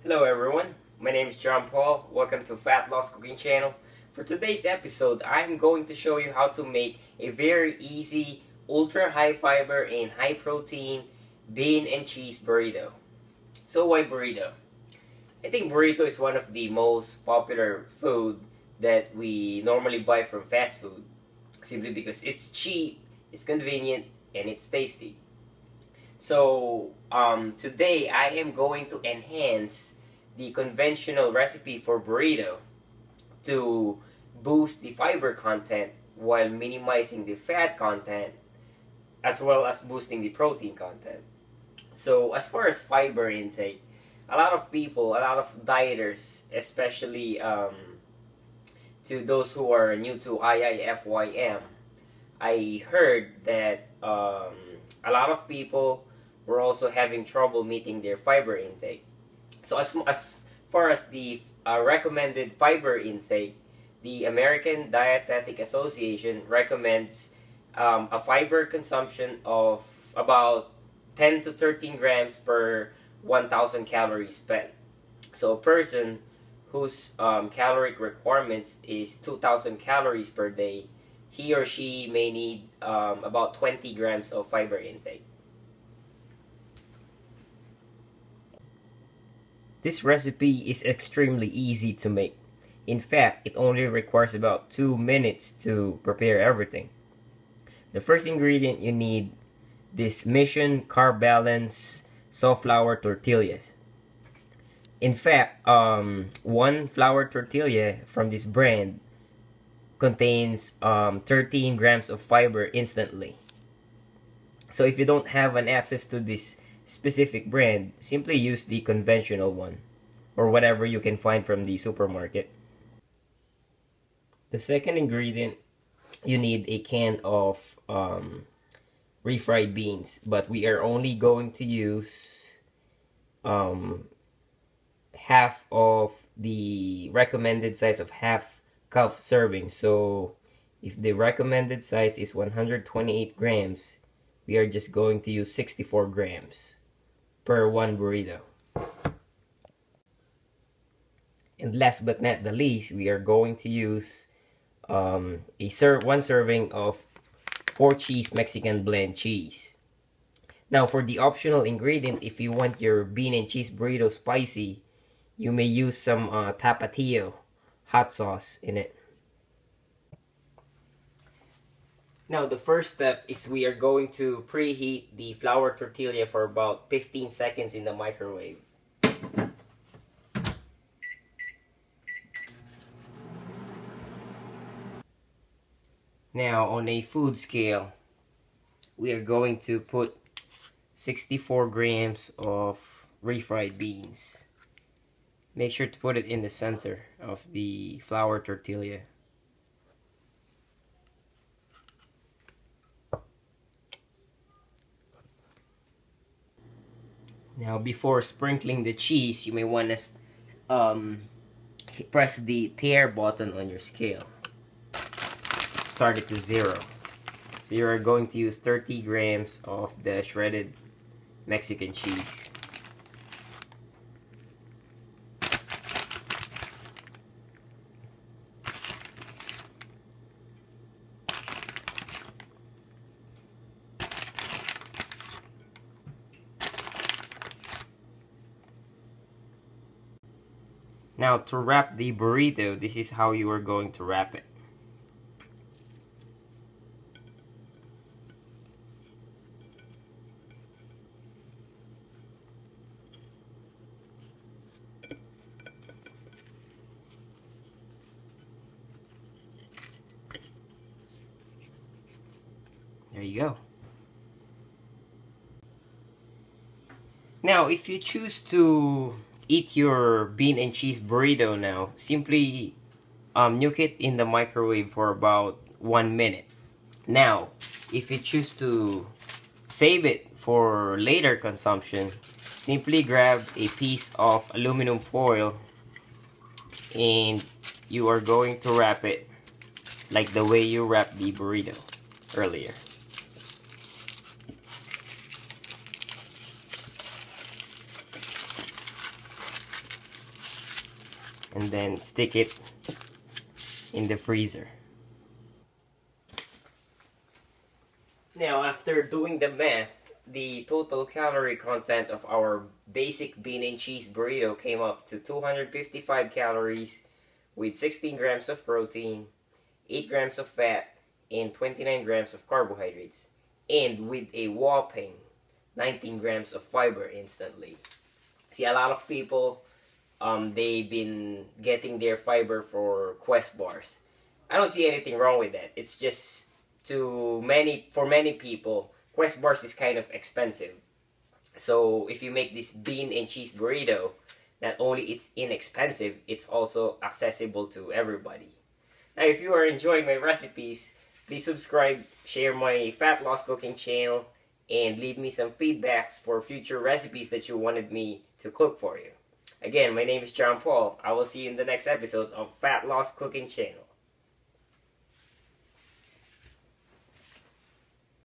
Hello everyone, my name is John Paul. Welcome to Fat Loss Cooking Channel. For today's episode, I'm going to show you how to make a very easy, ultra high fiber and high protein bean and cheese burrito. So why burrito? I think burrito is one of the most popular food that we normally buy from fast food, simply because it's cheap, it's convenient, and it's tasty. So today I am going to enhance the conventional recipe for burrito to boost the fiber content while minimizing the fat content, as well as boosting the protein content. So as far as fiber intake, a lot of people, a lot of dieters, especially to those who are new to IIFYM, I heard that a lot of people were also having trouble meeting their fiber intake. So as far as the recommended fiber intake, the American Dietetic Association recommends a fiber consumption of about 10 to 13 grams per 1,000 calories spent. So a person whose caloric requirements is 2,000 calories per day, he or she may need about 20 grams of fiber intake. This recipe is extremely easy to make. In fact, it only requires about 2 minutes to prepare everything. The first ingredient you need this Mission Carb Balance soft flour tortillas. In fact, one flour tortilla from this brand contains 13 grams of fiber instantly. So if you don't have an access to this specific brand, simply use the conventional one or whatever you can find from the supermarket. The second ingredient, you need a can of refried beans, but we are only going to use half of the recommended size of half cup serving. So if the recommended size is 128 grams, we are just going to use 64 grams per one burrito. And last but not the least, we are going to use one serving of 4 cheese Mexican blend cheese. Now for the optional ingredient, if you want your bean and cheese burrito spicy, you may use some tapatio hot sauce in it. Now the first step is we are going to preheat the flour tortilla for about 15 seconds in the microwave. Now on a food scale, we are going to put 64 grams of refried beans. Make sure to put it in the center of the flour tortilla. Now before sprinkling the cheese, you may want to press the tare button on your scale. Start it to 0. So you are going to use 30 grams of the shredded Mexican cheese. Now to wrap the burrito, this is how you are going to wrap it. There you go. Now if you choose to eat your bean and cheese burrito now, simply nuke it in the microwave for about 1 minute. Now, if you choose to save it for later consumption, simply grab a piece of aluminum foil and you are going to wrap it like the way you wrapped the burrito earlier. and then stick it in the freezer. Now, after doing the math, the total calorie content of our basic bean and cheese burrito came up to 255 calories with 16 grams of protein, 8 grams of fat, and 29 grams of carbohydrates, and with a whopping 19 grams of fiber instantly. See, a lot of people, they've been getting their fiber for Quest bars. I don't see anything wrong with that. It's just for many people, Quest bars is kind of expensive. So if you make this bean and cheese burrito, not only it's inexpensive, it's also accessible to everybody. Now, if you are enjoying my recipes, please subscribe, share my fat loss cooking channel, and leave me some feedbacks for future recipes that you wanted me to cook for you. Again, my name is John Paul. I will see you in the next episode of Fat Loss Cooking Channel.